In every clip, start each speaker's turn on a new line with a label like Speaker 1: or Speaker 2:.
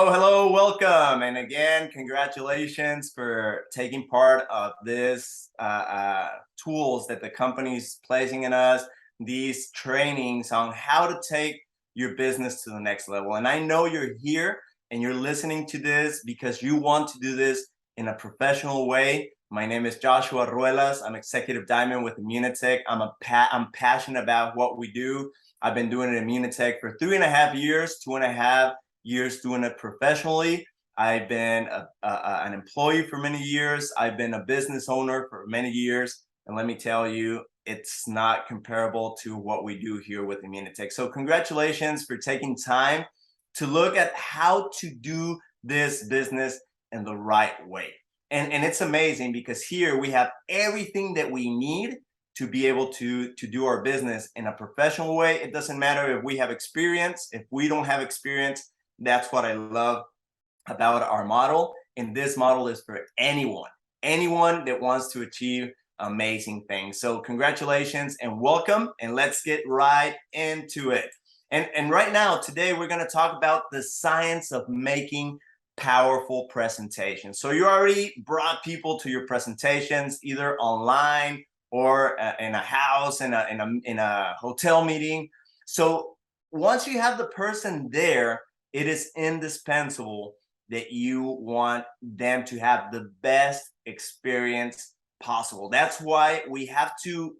Speaker 1: Hello, welcome. And again, congratulations for taking part of this tools that the company is placing in us, these trainings on how to take your business to the next level. And I know you're here and you're listening to this because you want to do this in a professional way. My name is Joshua Ruelas. I'm Executive Diamond with Immunotec. I'm passionate about what we do. I've been doing it in Immunotec for 3.5 years, 2.5 years doing it professionally. I've been an employee for many years. I've been a business owner for many years. And let me tell you, it's not comparable to what we do here with Immunotec. So congratulations for taking time to look at how to do this business in the right way. And it's amazing because here we have everything that we need to be able to do our business in a professional way. It doesn't matter if we have experience, if we don't have experience. That's what I love about our model. And this model is for anyone that wants to achieve amazing things. So congratulations and welcome, and let's get right into it. And right now, today, we're going to talk about the science of making powerful presentations. So you already brought people to your presentations, either online or in a house, in a hotel meeting. So once you have the person there, it is indispensable that you want them to have the best experience possible. That's why we have to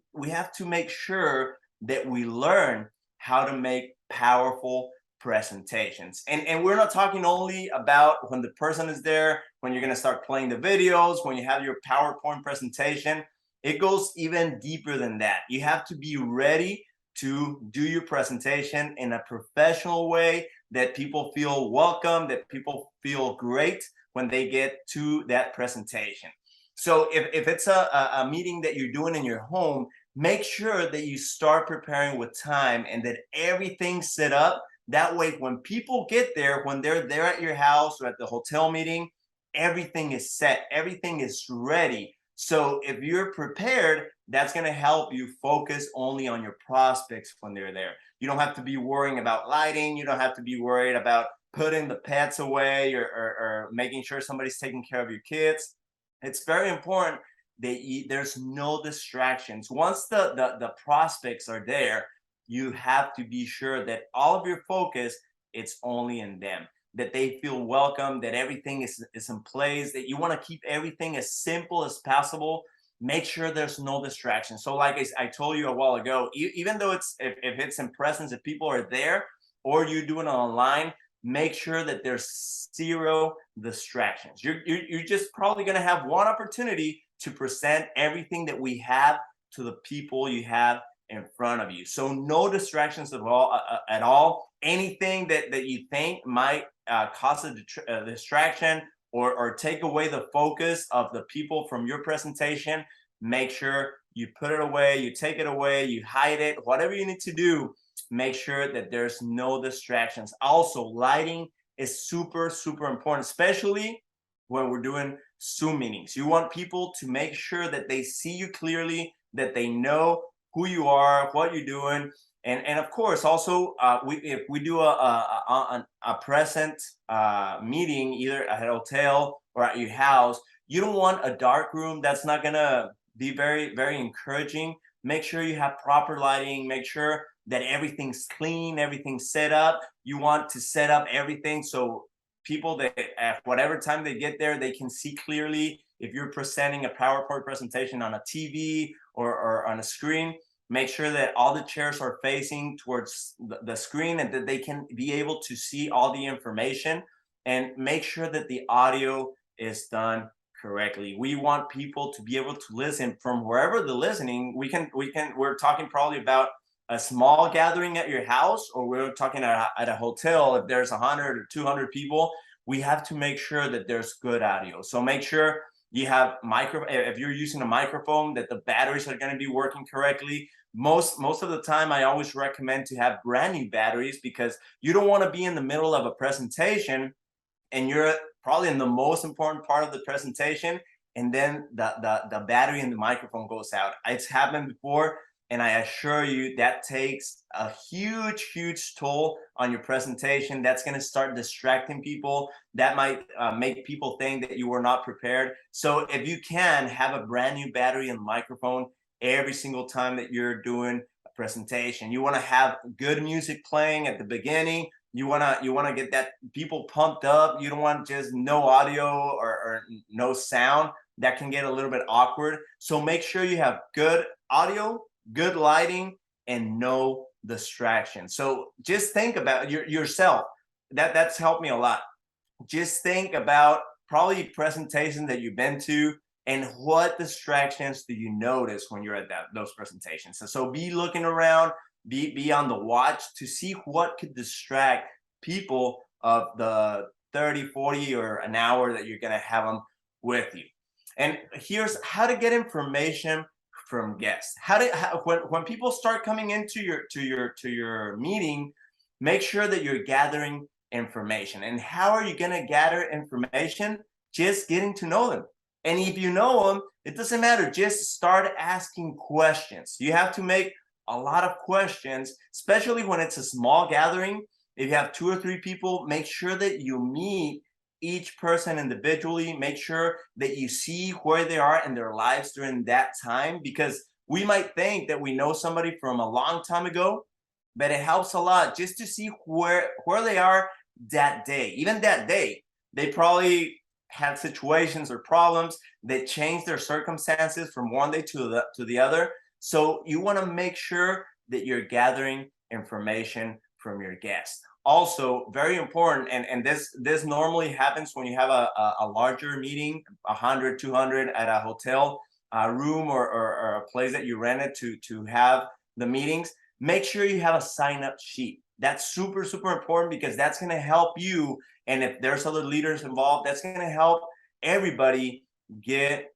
Speaker 1: make sure that we learn how to make powerful presentations. And we're not talking only about when the person is there, when you're going to start playing the videos, when you have your PowerPoint presentation. It goes even deeper than that. You have to be ready to do your presentation in a professional way, that people feel welcome, that people feel great when they get to that presentation. So if it's a meeting that you're doing in your home, make sure that you start preparing with time and that everything's set up. That way, when people get there, when they're there at your house or at the hotel meeting, everything is set, everything is ready. So if you're prepared, that's going to help you focus only on your prospects when they're there. You don't have to be worrying about lighting. You don't have to be worried about putting the pets away or making sure somebody's taking care of your kids. It's very important that there's no distractions. Once the prospects are there, you have to be sure that all of your focus, it's only in them, that they feel welcome, that everything is in place, that you want to keep everything as simple as possible. Make sure there's no distraction. So like I told you a while ago, even though if it's in presence, if people are there or you're doing it online, make sure that there's zero distractions. You're just probably going to have one opportunity to present everything that we have to the people you have in front of you. So no distractions at all. Anything that you think might cause a distraction or take away the focus of the people from your presentation, make sure you put it away, you take it away, you hide it, whatever you need to do, make sure that there's no distractions. Also, lighting is super, super important, especially when we're doing Zoom meetings. You want people to make sure that they see you clearly, that they know who you are, what you're doing. And of course, also, if we do a present meeting, either at a hotel or at your house, you don't want a dark room. That's not going to be very, very encouraging. Make sure you have proper lighting. Make sure that everything's clean, everything's set up. You want to set up everything so people that at whatever time they get there, they can see clearly. If you're presenting a PowerPoint presentation on a TV or on a screen, make sure that all the chairs are facing towards the screen and that they can be able to see all the information, and make sure that the audio is done correctly. We want people to be able to listen from wherever they're listening. We're talking probably about a small gathering at your house, or we're talking at a hotel. If there's 100 or 200 people, we have to make sure that there's good audio. So make sure you have if you're using a microphone, that the batteries are going to be working correctly. Most of the time, I always recommend to have brand new batteries, because you don't want to be in the middle of a presentation and you're probably in the most important part of the presentation, and then the battery in the microphone goes out. It's happened before, And I assure you that takes a huge toll on your presentation. That's going to start distracting people. That might make people think that you were not prepared. So if you can have a brand new battery and microphone every single time that you're doing a presentation. You want to have good music playing at the beginning. You want to get that people pumped up. You don't want just no audio or no sound. That can get a little bit awkward. So make sure you have good audio, good lighting, and no distraction. So just think about yourself. That's helped me a lot. Just think about probably presentations that you've been to and what distractions do you notice when you're at those presentations. So be looking around, be on the watch to see what could distract people of the 30, 40, or an hour that you're going to have them with you. And here's how to get information from guests. When people start coming into your meeting, make sure that you're gathering information. And how are you going to gather information? Just getting to know them. And if you know them, it doesn't matter. Just start asking questions. You have to make a lot of questions, especially when it's a small gathering. If you have 2 or 3 people, make sure that you meet each person individually. Make sure that you see where they are in their lives during that time, because we might think that we know somebody from a long time ago, but it helps a lot just to see where they are that day. Even that day, they probably had situations or problems that changed their circumstances from one day to the other. So you want to make sure that you're gathering information from your guests. Also, very important, and this normally happens when you have a larger meeting, 100, 200 at a hotel room or a place that you rented to have the meetings. Make sure you have a sign-up sheet. That's super important, because that's going to help you. And if there's other leaders involved, that's going to help everybody get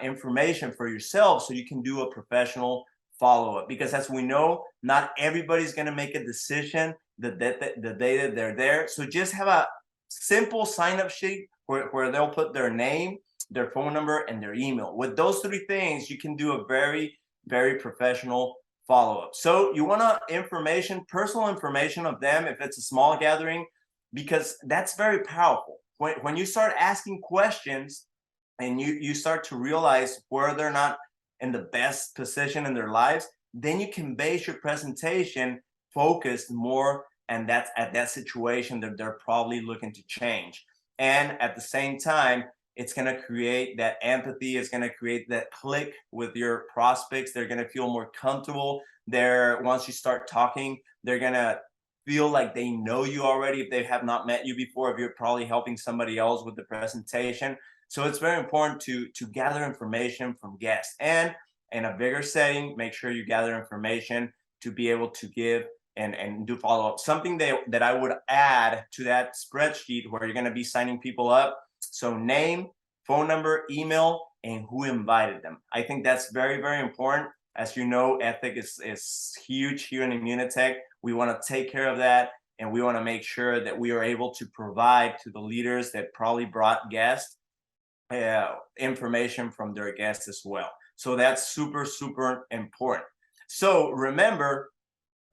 Speaker 1: information for yourself so you can do a professional follow-up. Because as we know, not everybody's going to make a decision the day that they're there. So just have a simple sign-up sheet where they'll put their name, their phone number, and their email. With those 3 things, you can do a very professional follow-up. So you want personal information of them if it's a small gathering, because that's very powerful. When you start asking questions and you start to realize where they're not in the best position in their lives, then you can base your presentation focused more and that's at that situation that they're probably looking to change. And at the same time, it's going to create that empathy. It's going to create that click with your prospects. They're going to feel more comfortable there. Once you start talking, they're going to feel like they know you already if they have not met you before, if you're probably helping somebody else with the presentation. So it's very important to gather information from guests. And in a bigger setting, make sure you gather information to be able to give and do follow-up. Something that I would add to that spreadsheet where you're going to be signing people up. So name, phone number, email, and who invited them. I think that's very important. As you know, ethic is huge here in Immunotec. We want to take care of that, and we want to make sure that we are able to provide to the leaders that probably brought guests information from their guests as well. So that's super important. So remember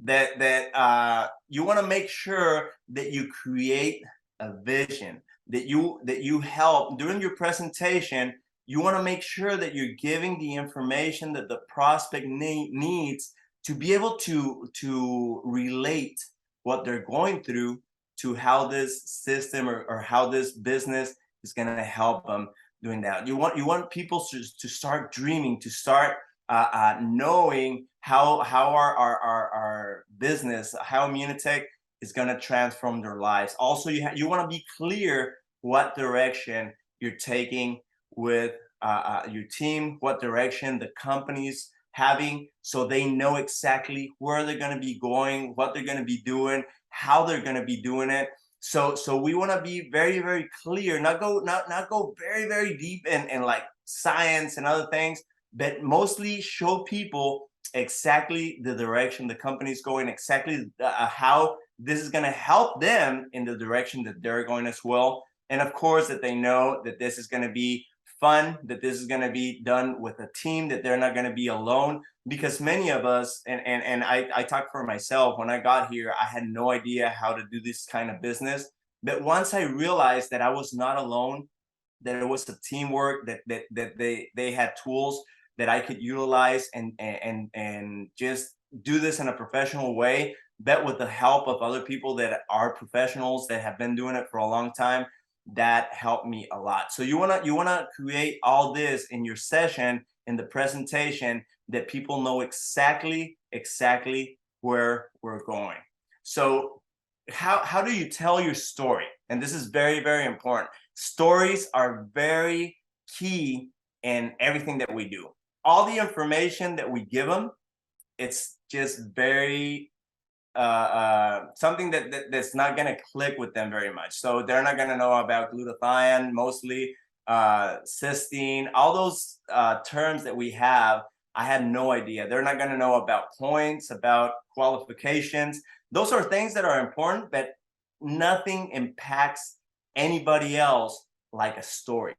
Speaker 1: that you want to make sure that you create a vision, that you help during your presentation. You want to make sure that you're giving the information that the prospect needs to be able to relate what they're going through to how this system or how this business is going to help them doing that. You want people to start dreaming, to start knowing how our business, how Immunotec is going to transform their lives. Also, you want to be clear what direction you're taking with your team, what direction the company's having, so they know exactly where they're going to be going, what they're going to be doing, how they're going to be doing it. So we want to be very clear, not go very deep in like science and other things, but mostly show people exactly the direction the company's going, exactly how this is going to help them in the direction that they're going as well. And of course, that they know that this is going to be fun, that this is going to be done with a team, that they're not going to be alone. because many of us, and I talk for myself, when I got here, I had no idea how to do this kind of business. But once I realized that I was not alone, that it was a teamwork, that they had tools that I could utilize and just do this in a professional way, but with the help of other people that are professionals that have been doing it for a long time, that helped me a lot. So you wanna create all this in your session, in the presentation, that people know exactly where we're going. So how do you tell your story? And this is very important. Stories are very key in everything that we do. All the information that we give them, it's just very something that's not going to click with them very much. So they're not going to know about glutathione, mostly cysteine, all those terms that we have. I had no idea. They're not going to know about points, about qualifications. Those are things that are important, but nothing impacts anybody else like a story.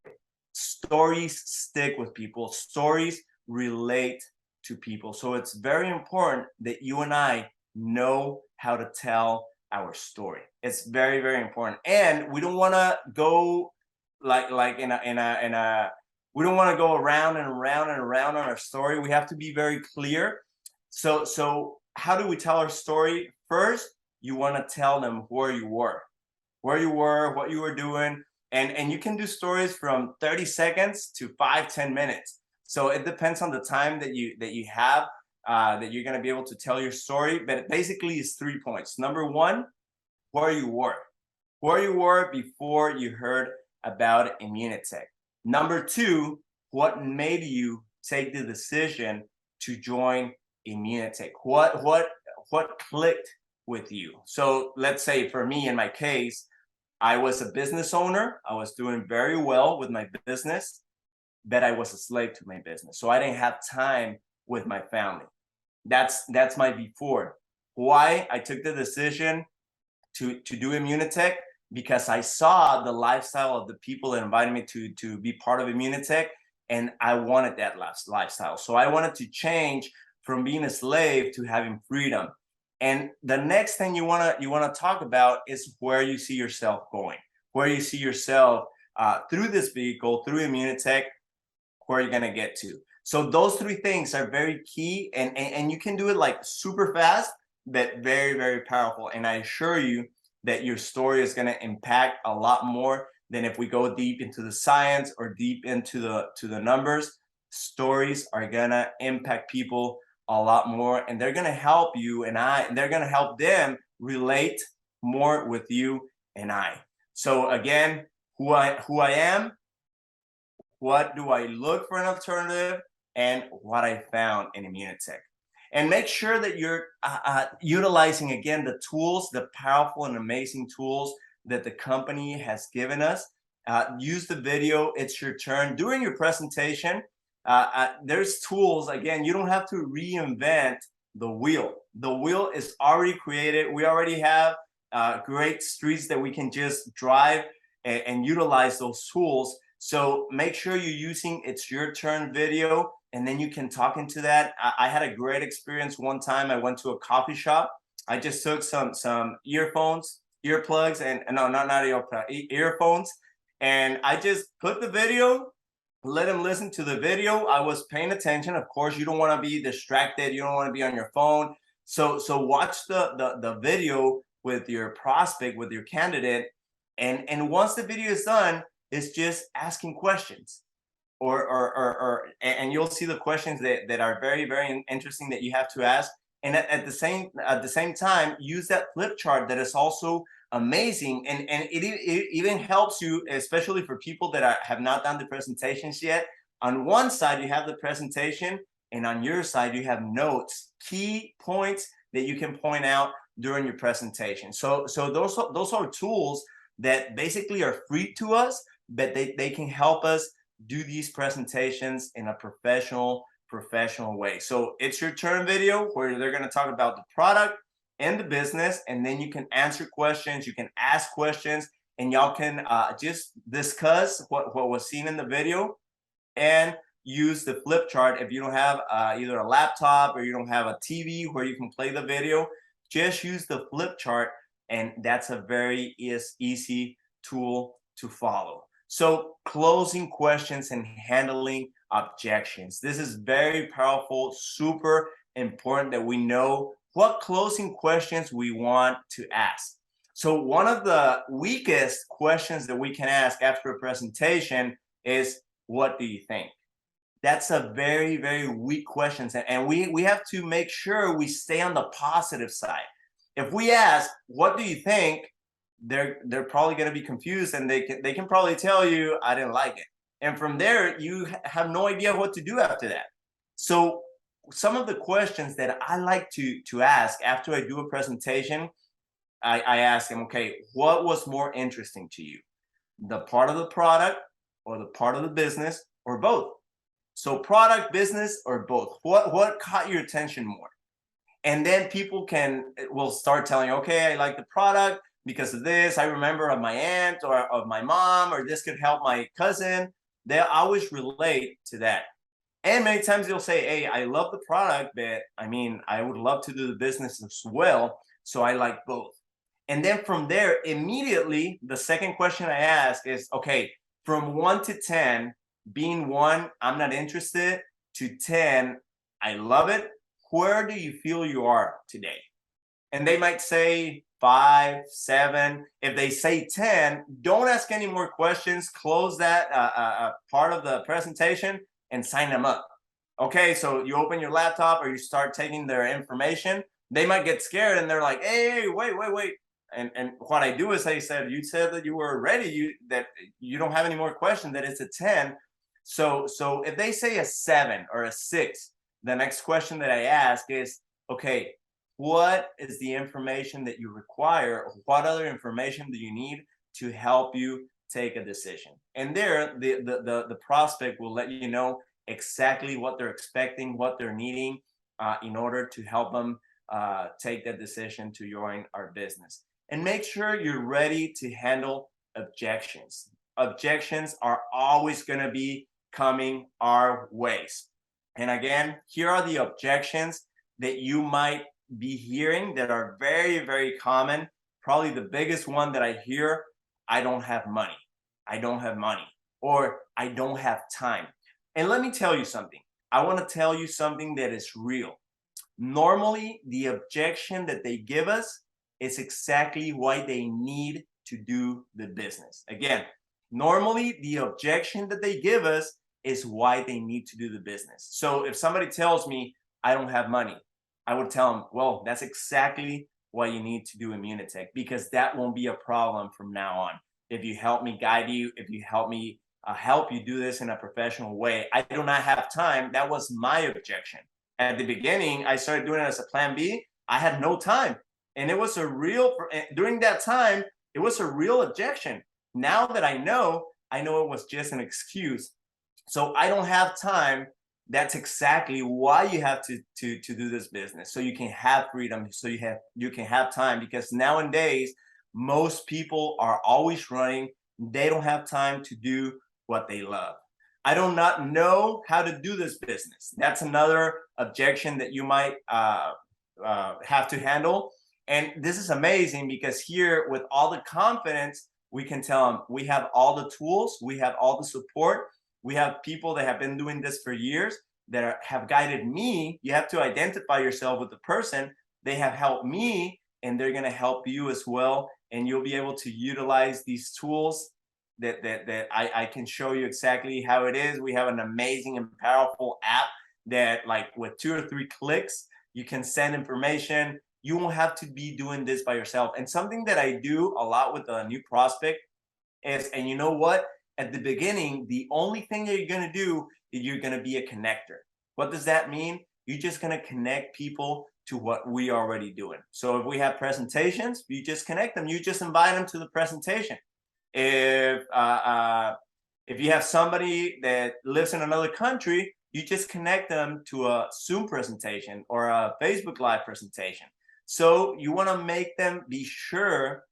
Speaker 1: Stories stick with people. Stories relate to people. So it's very important that you and I know how to tell our story. It's very important, and we don't want to go like in a we don't want to go around and around and around on our story. We have to be very clear. So how do we tell our story? First, you want to tell them where you were, what you were doing, and you can do stories from 30 seconds to 5-10 minutes. So it depends on the time that you have, that you're going to be able to tell your story. But basically, it's 3 points. Number one, where you were before you heard about Immunotec. Number two, what made you take the decision to join Immunotec? What clicked with you? So let's say for me, in my case, I was a business owner. I was doing very well with my business, but I was a slave to my business. So I didn't have time with my family. That's my before. Why I took the decision to do Immunotec, because I saw the lifestyle of the people that invited me to be part of Immunotec, and I wanted that lifestyle. So I wanted to change from being a slave to having freedom. And the next thing you wanna talk about is where you see yourself going, where you see yourself through this vehicle, through Immunotec, where you're gonna get to. So those three things are very key, and you can do it like super fast, but very powerful. And I assure you that your story is gonna impact a lot more than if we go deep into the science or deep into the numbers. Stories are gonna impact people a lot more, and they're gonna help you and they're gonna help them relate more with you and I. So again, who I am, what do I look for an alternative, and what I found in Immunotec. And make sure that you're utilizing, again, the tools, the powerful and amazing tools that the company has given us. Use the video, it's your turn. During your presentation, there's tools. Again, you don't have to reinvent the wheel. The wheel is already created. We already have great streets that we can just drive and utilize those tools. So make sure you're using it's your turn video, and then you can talk into that. I had a great experience one time. I went to a coffee shop. I just took some earplugs, and no, not earphones, and I just put the video, let them listen to the video. I was paying attention. Of course, you don't want to be distracted. You don't want to be on your phone. So watch the video with your prospect, with your candidate, and once the video is done, it's just asking questions, and you'll see the questions that are very interesting that you have to ask. And at the same time, use that flip chart that is also amazing, and it even helps you, especially for people that have not done the presentations yet. On one side you have the presentation, and on your side you have notes, key points that you can point out during your presentation. So those are tools that basically are free to us, but they can help us do these presentations in a professional way. So it's your turn video, where they're going to talk about the product and the business, and then you can answer questions, you can ask questions, and y'all can just discuss what was seen in the video. And use the flip chart. If you don't have either a laptop or you don't have a TV where you can play the video, just use the flip chart, and that's a very easy tool to follow. So closing questions and handling objections. This is very powerful, super important that we know what closing questions we want to ask. So one of the weakest questions that we can ask after a presentation is, what do you think? That's a very, very weak question. And we have to make sure we stay on the positive side. If we ask, what do you think? They're probably going to be confused, and they can probably tell you, I didn't like it. And from there, you have no idea what to do after that. So some of the questions that I like to ask after I do a presentation, I ask them, okay, what was more interesting to you? The part of the product or the part of the business, or both? So product, business, or both? What caught your attention more? And then people will start telling you, okay, I like the product because of this. I remember of my aunt or of my mom, or this could help my cousin. They always relate to that. And many times they'll say, hey, I love the product, but I mean, I would love to do the business as well. So I like both. And then from there, immediately, the second question I ask is, okay, from 1 to 10, being 1, I'm not interested, to 10, I love it. Where do you feel you are today? And they might say 5, 7. If they say 10, don't ask any more questions. Close that part of the presentation and sign them up. Okay, so you open your laptop or you start taking their information. They might get scared and they're like, hey, wait. And what I do is I said, you said that you were ready, that you don't have any more questions, that it's a 10. So if they say a 7 or a 6, the next question that I ask is, okay, what is the information that you require, or what other information do you need to help you take a decision? And there, the prospect will let you know exactly what they're expecting, what they're needing, in order to help them take that decision to join our business. And make sure you're ready to handle objections. Objections are always going to be coming our ways. And again, here are the objections that you might be hearing that are very, very common. Probably the biggest one that I hear, I don't have money. I don't have money. Or I don't have time. And let me tell you something. I want to tell you something that is real. Normally, the objection that they give us is exactly why they need to do the business. Again, normally the objection that they give us is why they need to do the business. So if somebody tells me I don't have money, I would tell them, well, that's exactly why you need to do Immunotec, because that won't be a problem from now on. If you help me guide you, if you help me help you do this in a professional way. I do not have time. That was my objection. At the beginning, I started doing it as a plan B. I had no time. And it was during that time, it was a real objection. Now that I know it was just an excuse. So I don't have time. That's exactly why you have to do this business. So you can have freedom, so you can have time, because nowadays, most people are always running. They don't have time to do what they love. I do not know how to do this business. That's another objection that you might have to handle. And this is amazing, because here, with all the confidence, we can tell them we have all the tools, we have all the support, we have people that have been doing this for years that have guided me. You have to identify yourself with the person. They have helped me, and they're going to help you as well. And you'll be able to utilize these tools that I can show you exactly how it is. We have an amazing and powerful app that, like, with 2 or 3 clicks, you can send information. You won't have to be doing this by yourself. And something that I do a lot with a new prospect is, and you know what? At the beginning, the only thing that you're going to do is you're going to be a connector. What does that mean? You're just going to connect people to what we are already doing. So if we have presentations, you just connect them. You just invite them to the presentation. If you have somebody that lives in another country, you just connect them to a Zoom presentation or a Facebook Live presentation. So you want to make them be sure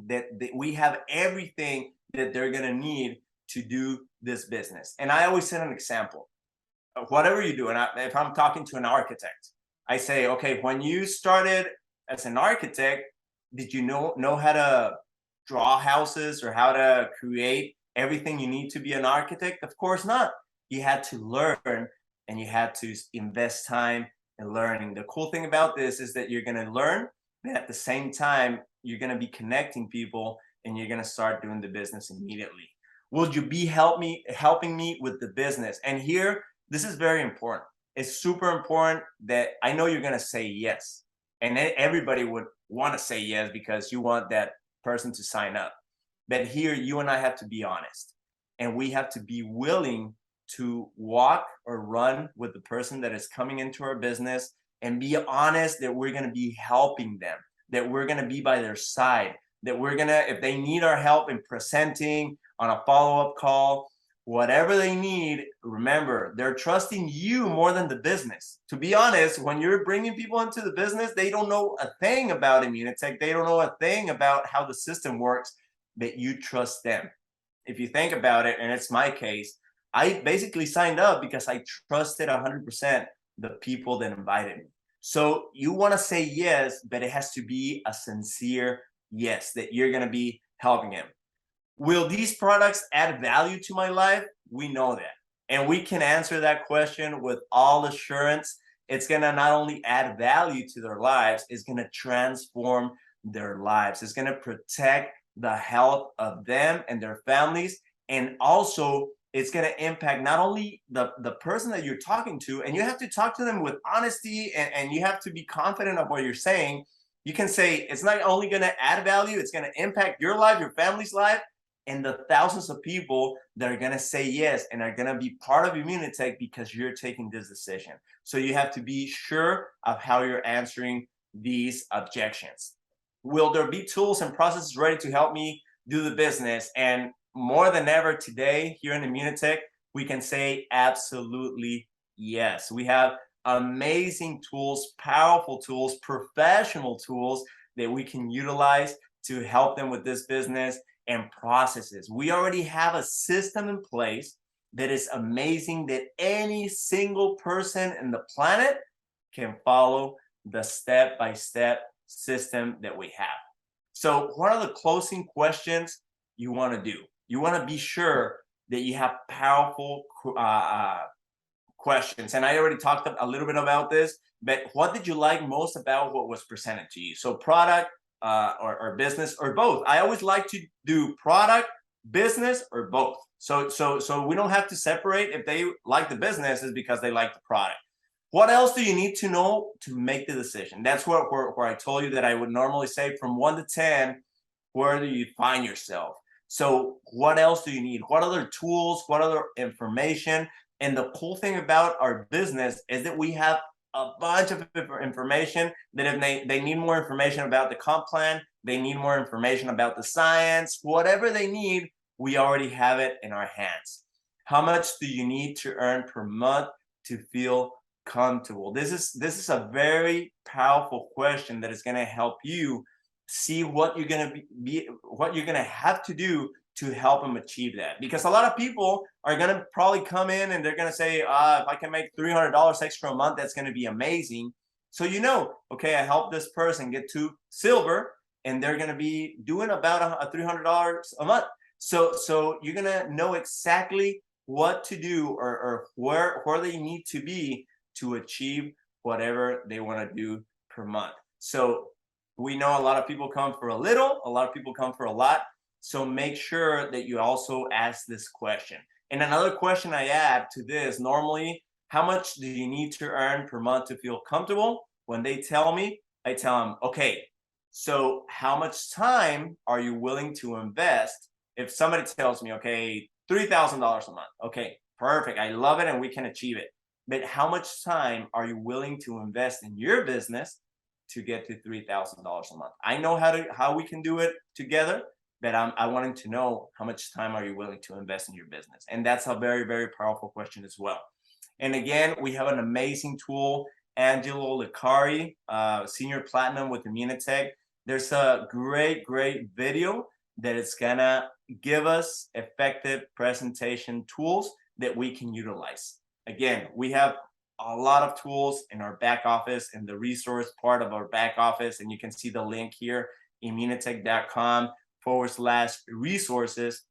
Speaker 1: that we have everything that they're going to need to do this business. And I always set an example. whatever you do, and if I'm talking to an architect, I say, okay, when you started as an architect, did you know how to draw houses or how to create everything you need to be an architect? Of course not. You had to learn and you had to invest time in learning. The cool thing about this is that you're going to learn, and at the same time, you're going to be connecting people and you're going to start doing the business immediately. Will you be helping me with the business? And here, this is very important. It's super important that I know you're going to say yes. And everybody would want to say yes because you want that person to sign up. But here, you and I have to be honest. And we have to be willing to walk or run with the person that is coming into our business and be honest that we're going to be helping them, that we're going to be by their side, that we're going to, if they need our help in presenting on a follow-up call, whatever they need, remember, they're trusting you more than the business. To be honest, when you're bringing people into the business, they don't know a thing about Immunotec. They don't know a thing about how the system works, but you trust them. If you think about it, and it's my case, I basically signed up because I trusted 100% the people that invited me. So you want to say yes, but it has to be a sincere yes, that you're going to be helping him. Will these products add value to my life? We know that. And we can answer that question with all assurance. It's going to not only add value to their lives, it's going to transform their lives. It's going to protect the health of them and their families. And also, it's going to impact not only the person that you're talking to, and you have to talk to them with honesty and you have to be confident of what you're saying. You can say it's not only going to add value, it's going to impact your life, your family's life, and the thousands of people that are going to say yes and are going to be part of Immunotec because you're taking this decision. So you have to be sure of how you're answering these objections. Will there be tools and processes ready to help me do the business? And more than ever today here in Immunotec, we can say absolutely yes. We have amazing tools, powerful tools, professional tools that we can utilize to help them with this business and processes. We already have a system in place that is amazing, that any single person in the planet can follow the step-by-step system that we have. So what are the closing questions you want to do? You want to be sure that you have powerful questions. And I already talked a little bit about this, but what did you like most about what was presented to you? So product, or business, or both. I always like to do product, business, or both. So we don't have to separate. If they like the business, is because they like the product. What else do you need to know to make the decision? That's where I told you that I would normally say from 1 to 10, where do you find yourself? So what else do you need? What other tools? What other information? And the cool thing about our business is that we have a bunch of information that if they need more information about the comp plan, they need more information about the science, whatever they need, we already have it in our hands. How much do you need to earn per month to feel comfortable? This is a very powerful question that is going to help you see what you're going to what you're going to have to do to help them achieve that. Because a lot of people are going to probably come in and they're going to say, if I can make $300 extra a month, that's going to be amazing. So okay, I helped this person get to silver and they're going to be doing about $300 a month. So you're going to know exactly what to do or where they need to be to achieve whatever they want to do per month. So we know a lot of people come for a little, a lot of people come for a lot. So make sure that you also ask this question. And another question I add to this, normally, how much do you need to earn per month to feel comfortable? When they tell me, I tell them, okay, so how much time are you willing to invest? If somebody tells me, okay, $3,000 a month, okay, perfect, I love it and we can achieve it. But how much time are you willing to invest in your business to get to $3,000 a month? I know how we can do it together, but I wanted to know how much time are you willing to invest in your business? And that's a very, very powerful question as well. And again, we have an amazing tool, Angelo Licari, Senior Platinum with Immunotec. There's a great video that is gonna give us effective presentation tools that we can utilize. Again, we have a lot of tools in our back office, in the resource part of our back office, and you can see the link here, immunotec.com/resources,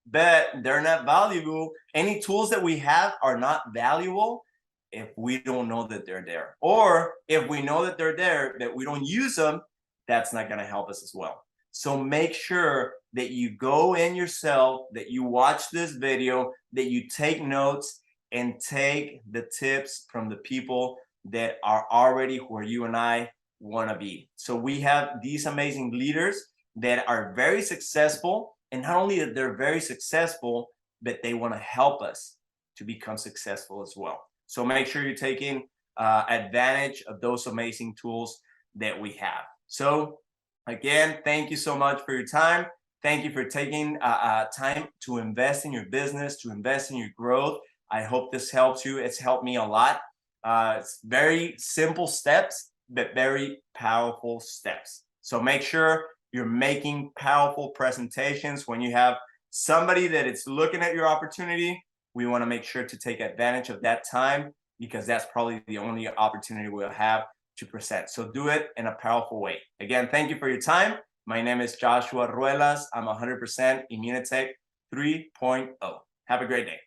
Speaker 1: but they're not valuable. Any tools that we have are not valuable if we don't know that they're there. Or if we know that they're there, but we don't use them, that's not going to help us as well. So make sure that you go in yourself, that you watch this video, that you take notes and take the tips from the people that are already where you and I want to be. So we have these amazing leaders that are very successful, and not only that they're very successful, but they want to help us to become successful as well. So make sure you're taking advantage of those amazing tools that we have. So again, thank you so much for your time. Thank you for taking time to invest in your business, to invest in your growth. I hope this helps you. It's helped me a lot. It's very simple steps, but very powerful steps. So make sure you're making powerful presentations. When you have somebody that is looking at your opportunity, we want to make sure to take advantage of that time, because that's probably the only opportunity we'll have to present. So do it in a powerful way. Again, thank you for your time. My name is Joshua Ruelas. I'm 100% Immunotec 3.0. Have a great day.